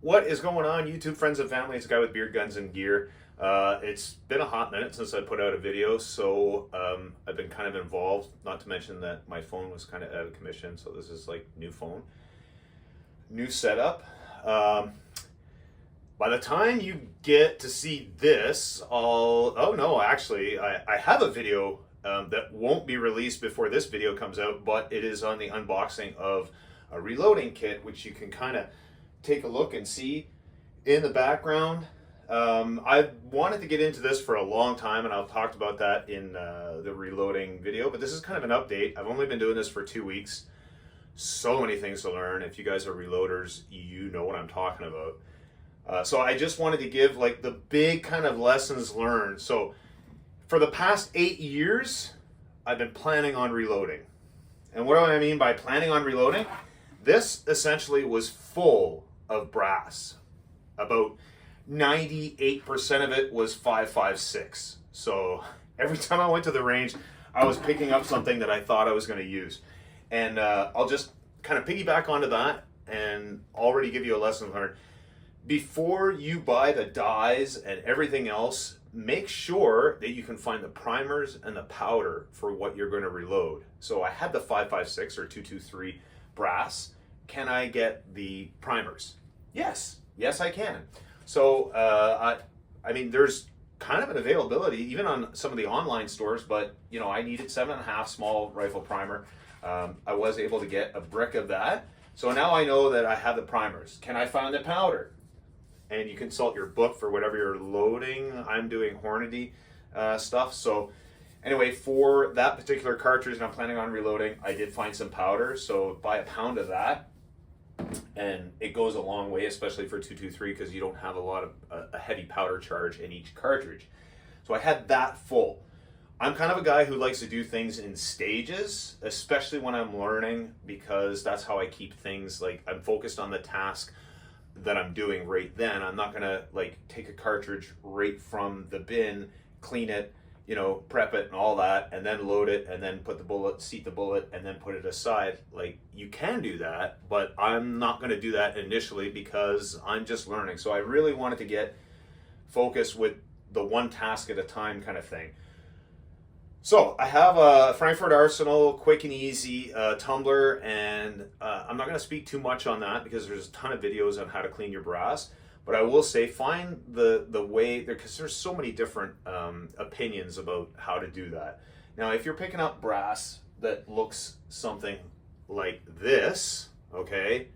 What is going on, YouTube friends and family? It's a guy with beard, guns, and gear. It's been a hot minute since I put out a video, so I've been kind of involved. Not to mention that my phone was kind of out of commission, so this is like new phone, new setup. By the time you get to see this, oh no, actually, I have a video that won't be released before this video comes out, but it is on the unboxing of a reloading kit, which you can kind of take a look and see in the background. I've wanted to get into this for a long time, and I've talked about that in the reloading video, but this is kind of an update. I've only been doing this for 2 weeks. So many things to learn. If you guys are reloaders, you know what I'm talking about. So I just wanted to give like the big kind of lessons learned. So for the past 8 years, I've been planning on reloading. And what do I mean by planning on reloading? This essentially was full of brass. About 98% of it was 5.56. So every time I went to the range, I was picking up something that I thought I was going to use. And I'll just kind of piggyback onto that and already give you a lesson learned. Before you buy the dies and everything else, make sure that you can find the primers and the powder for what you're going to reload. So I had the 5.56 or 223 brass. Can I get the primers? Yes, I can. So I mean, there's kind of an availability even on some of the online stores, but you know, I needed 7.5 small rifle primer. I was able to get a brick of that. So now I know that I have the primers. Can I find the powder? And you consult your book for whatever you're loading. I'm doing Hornady stuff. So anyway, for that particular cartridge, and I'm planning on reloading, I did find some powder. So buy a pound of that. And it goes a long way, especially for 223, because you don't have a lot of a heavy powder charge in each cartridge. So I had that full. I'm kind of a guy who likes to do things in stages, especially when I'm learning, because that's how I keep things, like I'm focused on the task that I'm doing right then. I'm not gonna like take a cartridge right from the bin, clean it, you know, prep it and all that, and then load it, and then put the bullet, seat the bullet, and then put it aside. Like, you can do that, but I'm not gonna do that initially because I'm just learning. So I really wanted to get focused with the one task at a time kind of thing. So I have a Frankfurt Arsenal quick and easy tumbler, and I'm not going to speak too much on that because there's a ton of videos on how to clean your brass. But I will say, find the way there, because there's so many different opinions about how to do that. Now, if you're picking up brass that looks something like this, okay,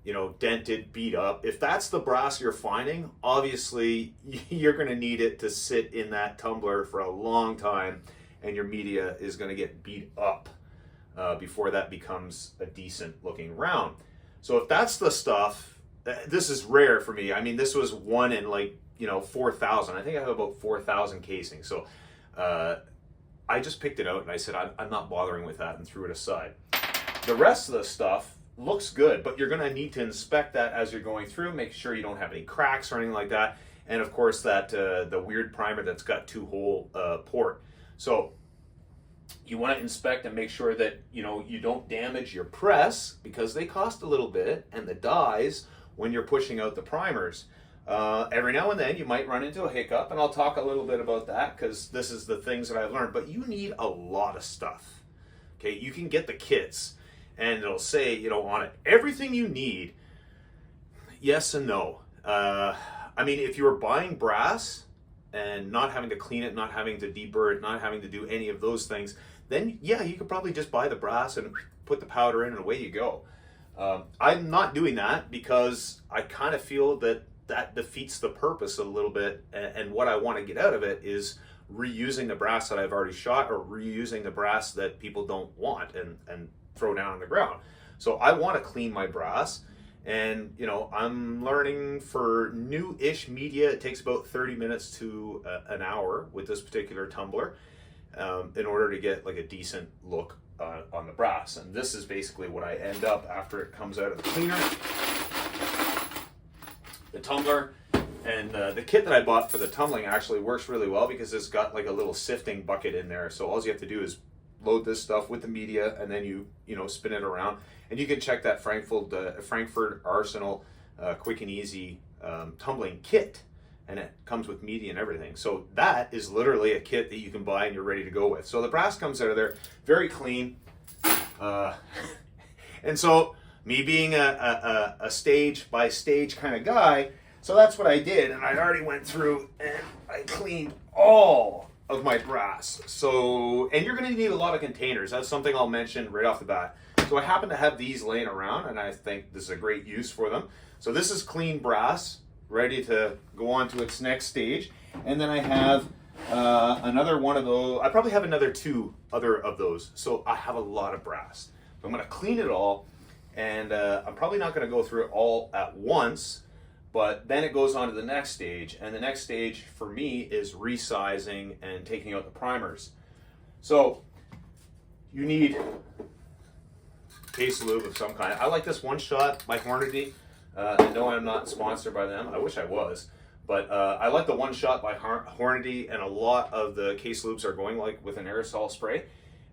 you know, dented, beat up, if that's the brass you're finding, obviously you're going to need it to sit in that tumbler for a long time, and your media is going to get beat up before that becomes a decent looking round. So if that's the stuff, this is rare for me. I mean, this was one in like, you know, 4,000. I think I have about 4,000 casings. So I just picked it out and I said, I'm not bothering with that, and threw it aside. The rest of the stuff looks good, but you're going to need to inspect that as you're going through. Make sure you don't have any cracks or anything like that. And of course, that the weird primer that's got 2-hole port. So you want to inspect and make sure that, you know, you don't damage your press, because they cost a little bit, and the dies when you're pushing out the primers. Every now and then you might run into a hiccup, and I'll talk a little bit about that because this is the things that I've learned. But you need a lot of stuff. Okay, you can get the kits, and it'll say, you know, on it, everything you need. Yes and no. I mean, if you were buying brass and not having to clean it, not having to deburr it, not having to do any of those things, then yeah, you could probably just buy the brass and put the powder in and away you go. I'm not doing that because I kind of feel that that defeats the purpose a little bit, and what I want to get out of it is reusing the brass that I've already shot, or reusing the brass that people don't want and throw down on the ground. So I want to clean my brass, and you know, I'm learning for new-ish media. It takes about 30 minutes to an hour with this particular tumbler in order to get like a decent look on the brass. And this is basically what I end up after it comes out of the cleaner. The tumbler and the kit that I bought for the tumbling actually works really well because it's got like a little sifting bucket in there. So all you have to do is load this stuff with the media, and then you know, spin it around. And you can check that Frankfurt Arsenal quick and easy tumbling kit, and it comes with media and everything. So that is literally a kit that you can buy and you're ready to go with. So the brass comes out of there very clean. And so me being a stage by stage kind of guy, so that's what I did. And I already went through and I cleaned all of my brass. So, and you're going to need a lot of containers. That's something I'll mention right off the bat. So I happen to have these laying around and I think this is a great use for them. So this is clean brass, ready to go on to its next stage. And then I have another one of those. I probably have another 2 other of those. So I have a lot of brass. I'm going to clean it all, and I'm probably not going to go through it all at once, but then it goes on to the next stage. And the next stage for me is resizing and taking out the primers. So you need case lube of some kind. I like this One Shot by Hornady. I know I'm not sponsored by them. I wish I was. But I like the One Shot by Hornady, and a lot of the case lubes are going like with an aerosol spray.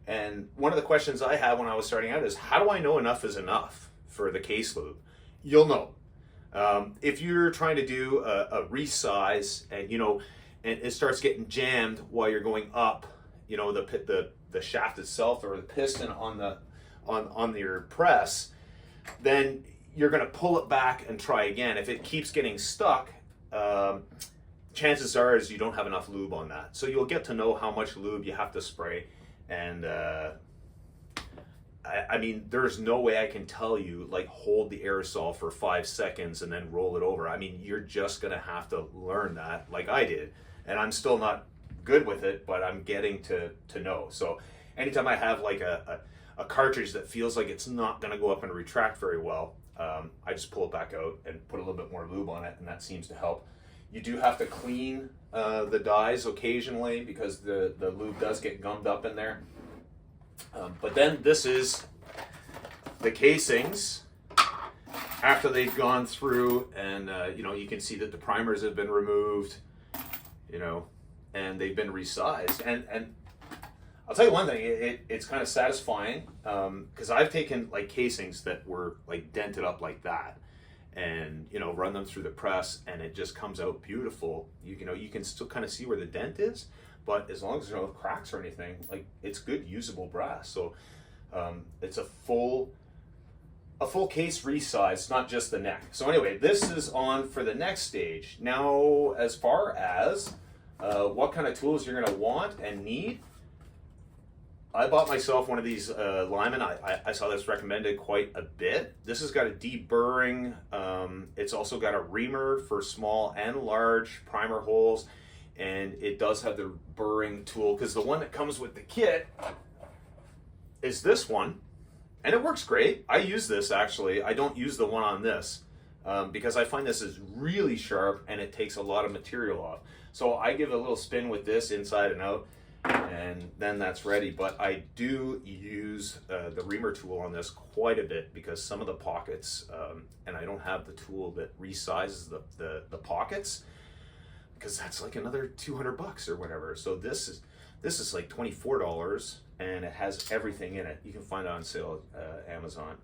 And one of the questions I had when I was starting out is, how do I know enough is enough for the case lube? You'll know. If you're trying to do a resize and, you know, and it starts getting jammed while you're going up, you know, the shaft itself or the piston on your press, then you're going to pull it back and try again. If it keeps getting stuck, chances are is you don't have enough lube on that. So you'll get to know how much lube you have to spray. And I mean, there's no way I can tell you, like, hold the aerosol for 5 seconds and then roll it over. I mean, you're just going to have to learn that like I did. And I'm still not good with it, but I'm getting to know. So anytime I have like a cartridge that feels like it's not going to go up and retract very well, I just pull it back out and put a little bit more lube on it, and that seems to help. You do have to clean the dies occasionally because the lube does get gummed up in there. But then this is the casings after they've gone through, and you know, you can see that the primers have been removed, you know, and they've been resized. And I'll tell you one thing, it's kind of satisfying because I've taken like casings that were like dented up like that, and, you know, run them through the press, and it just comes out beautiful. You know, you can still kind of see where the dent is, but as long as there's no cracks or anything, like, it's good usable brass. So it's a full case resize, not just the neck. So anyway, this is on for the next stage. Now, as far as what kind of tools you're going to want and need, I bought myself one of these Lyman. I saw this recommended quite a bit. This has got a deburring. It's also got a reamer for small and large primer holes. And it does have the burring tool, because the one that comes with the kit is this one. And it works great. I use this, actually. I don't use the one on this because I find this is really sharp and it takes a lot of material off. So I give a little spin with this inside and out, and then that's ready. But I do use the reamer tool on this quite a bit because some of the pockets, and I don't have the tool that resizes the pockets, because that's like another $200 or whatever. So this is like $24, and it has everything in it. You can find it on sale at Amazon.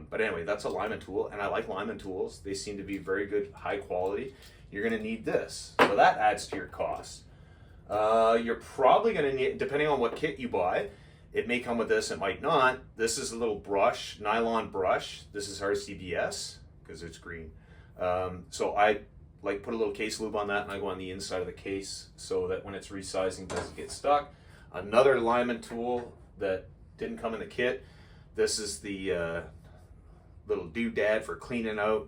But anyway, that's a Lyman tool, and I like Lyman tools. They seem to be very good, high quality. You're going to need this, so that adds to your cost. You're probably going to need, depending on what kit you buy, it may come with this, it might not. This is a little brush, nylon brush. This is RCBS because it's green. So I like put a little case lube on that, and I go on the inside of the case so that when it's resizing, it doesn't get stuck. Another Lyman tool that didn't come in the kit. This is the little doodad for cleaning out.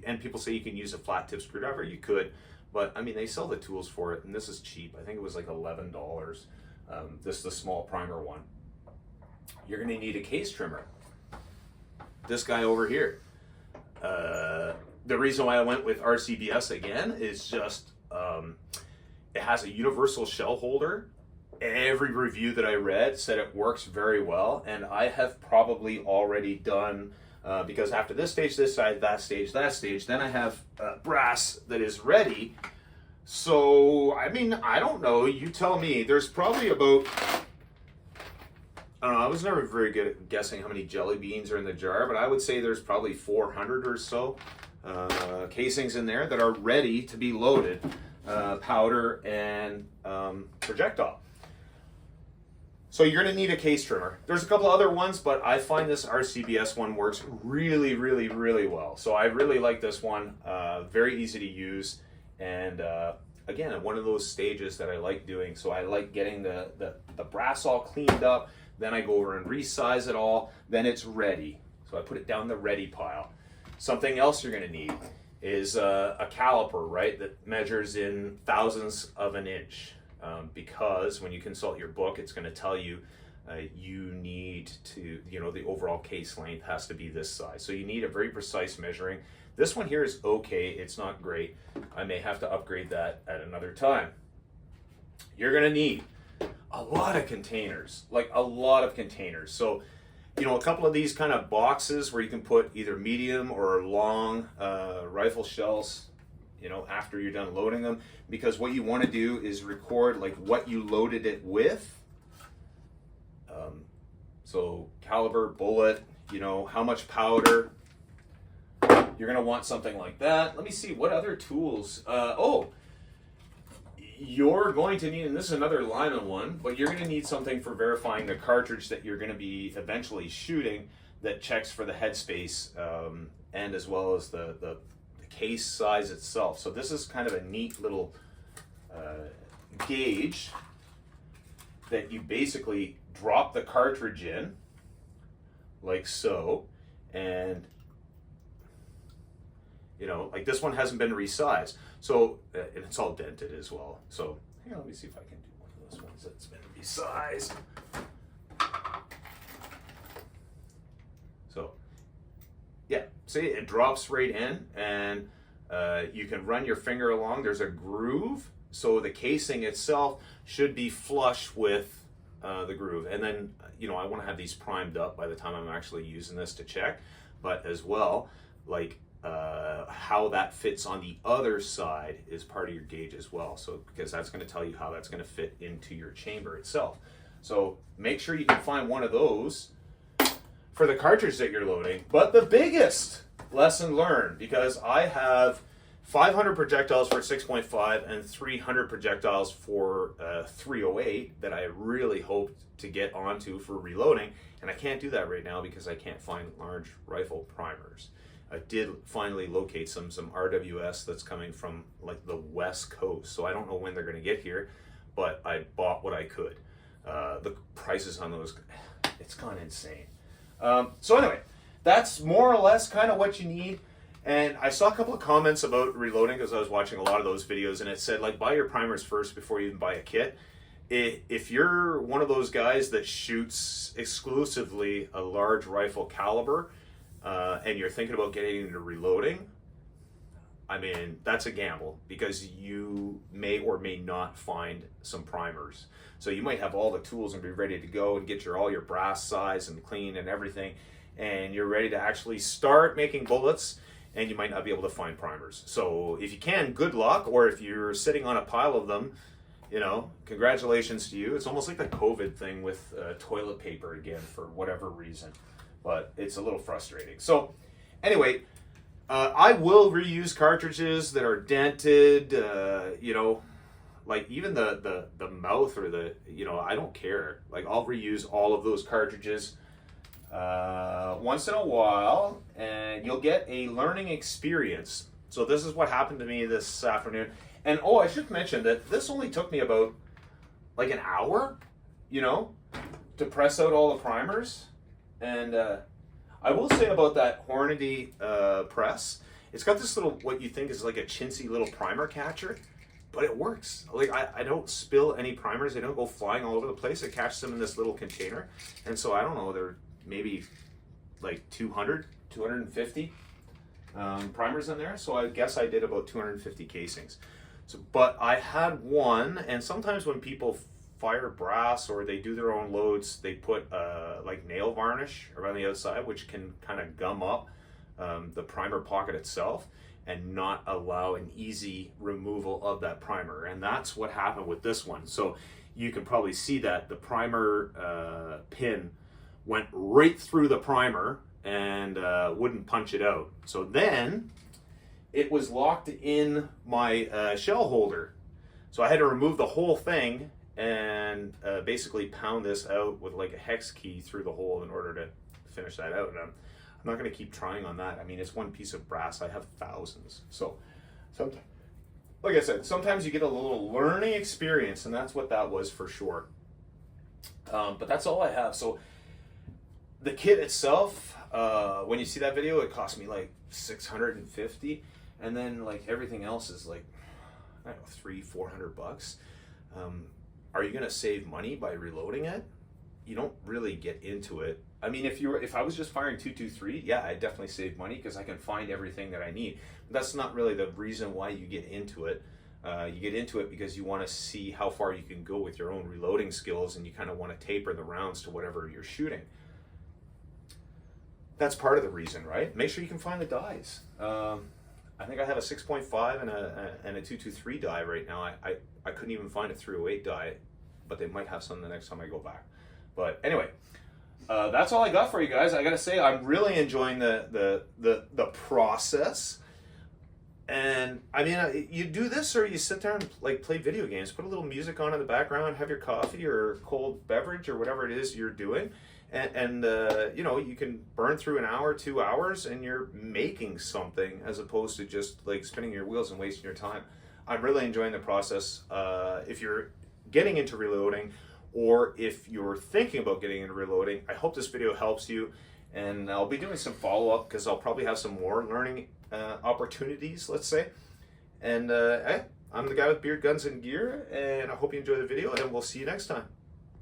And people say you can use a flat tip screwdriver. You could, but I mean, they sell the tools for it, and this is cheap. I think it was like $11. This is the small primer one. You're going to need a case trimmer. This guy over here. The reason why I went with RCBS again is just it has a universal shell holder. Every review that I read said it works very well, and I have probably already done, because after this stage, this side, that stage, then I have brass that is ready. So, I mean, I don't know, you tell me. There's probably about, I don't know, I was never very good at guessing how many jelly beans are in the jar, but I would say there's probably 400 or so. casings in there that are ready to be loaded, powder and projectile. So you're going to need a case trimmer. There's a couple other ones, but I find this RCBS one works really, really, really well. So I really like this one. Very easy to use, and again, at one of those stages that I like doing. So I like getting the brass all cleaned up, then I go over and resize it all, then it's ready. So I put it down the ready pile. Something else you're going to need is a caliper, right, that measures in thousandths of an inch. Because when you consult your book, it's going to tell you you need to, the overall case length has to be this size. So you need a very precise measuring. This one here is okay. It's not great. I may have to upgrade that at another time. You're going to need a lot of containers, like a lot of containers. So, a couple of these kind of boxes where you can put either medium or long rifle shells, after you're done loading them, because what you want to do is record like what you loaded it with. So caliber, bullet, how much powder. You're going to want something like that. Let me see, what other tools? You're going to need, and this is another Lyman one, but you're going to need something for verifying the cartridge that you're going to be eventually shooting that checks for the headspace and as well as the case size itself. So this is kind of a neat little gauge that you basically drop the cartridge in like so, and like this one hasn't been resized, so and it's all dented as well. So here, let me see if I can do one of those ones that's been resized. So yeah, see, it drops right in, and you can run your finger along. There's a groove, so the casing itself should be flush with the groove. And then, I want to have these primed up by the time I'm actually using this to check, but as well, like how that fits on the other side is part of your gauge as well. So, because that's going to tell you how that's going to fit into your chamber itself. So make sure you can find one of those for the cartridge that you're loading. But the biggest lesson learned, because I have 500 projectiles for 6.5 and 300 projectiles for 308 that I really hope to get onto for reloading, and I can't do that right now because I can't find large rifle primers. I did finally locate some RWS that's coming from like the West Coast, so I don't know when they're going to get here, but I bought what I could. The prices on those, it's gone insane. So anyway, that's more or less kind of what you need. And I saw a couple of comments about reloading because I was watching a lot of those videos, and it said like buy your primers first before you even buy a kit. If you're one of those guys that shoots exclusively a large rifle caliber and you're thinking about getting into reloading, I mean, that's a gamble because you may or may not find some primers. So you might have all the tools and be ready to go and get all your brass size and clean and everything, and you're ready to actually start making bullets, and you might not be able to find primers. So if you can, good luck, or if you're sitting on a pile of them, congratulations to you. It's almost like the COVID thing with toilet paper again for whatever reason, but it's a little frustrating. So anyway, I will reuse cartridges that are dented, like even the mouth or I don't care. Like I'll reuse all of those cartridges once in a while, and you'll get a learning experience. So this is what happened to me this afternoon. And I should mention that this only took me about like an hour, to press out all the primers. And I will say about that Hornady press, it's got this little, what you think is like a chintzy little primer catcher, but it works. Like I don't spill any primers. They don't go flying all over the place. It catches them in this little container. And so I don't know, they're maybe like 200, 250 primers in there. So I guess I did about 250 casings. So, but I had one, and sometimes when people fire brass or they do their own loads, they put like nail varnish around the outside, which can kind of gum up the primer pocket itself and not allow an easy removal of that primer. And that's what happened with this one. So you can probably see that the primer pin went right through the primer and wouldn't punch it out. So then it was locked in my shell holder. So I had to remove the whole thing and basically pound this out with like a hex key through the hole in order to finish that out. And I'm not going to keep trying on that. I mean, it's one piece of brass. I have thousands. So sometimes, like I said, sometimes you get a little learning experience, and that's what that was for sure. But that's all I have. So the kit itself, when you see that video, it cost me like $650, and then like everything else is like, I don't know, $300-400. Are you gonna save money by reloading it? You don't really get into it. I mean, if I was just firing 223, yeah, I definitely save money because I can find everything that I need. But that's not really the reason why you get into it. You get into it because you want to see how far you can go with your own reloading skills, and you kind of want to taper the rounds to whatever you're shooting. That's part of the reason, right? Make sure you can find the dies. I think I have a 6.5 and a 223 die right now. I couldn't even find a 308 die, but they might have some the next time I go back. But anyway, that's all I got for you guys. I gotta say, I'm really enjoying the process. And I mean, you do this or you sit there and like play video games, put a little music on in the background, have your coffee or cold beverage or whatever it is you're doing. And you know, you can burn through an hour, 2 hours, and you're making something as opposed to just like spinning your wheels and wasting your time. I'm really enjoying the process. If you're getting into reloading, or if you're thinking about getting into reloading, I hope this video helps you. And I'll be doing some follow-up because I'll probably have some more learning opportunities, let's say. And hey, I'm the guy with beard, guns, and gear, and I hope you enjoy the video, and we'll see you next time.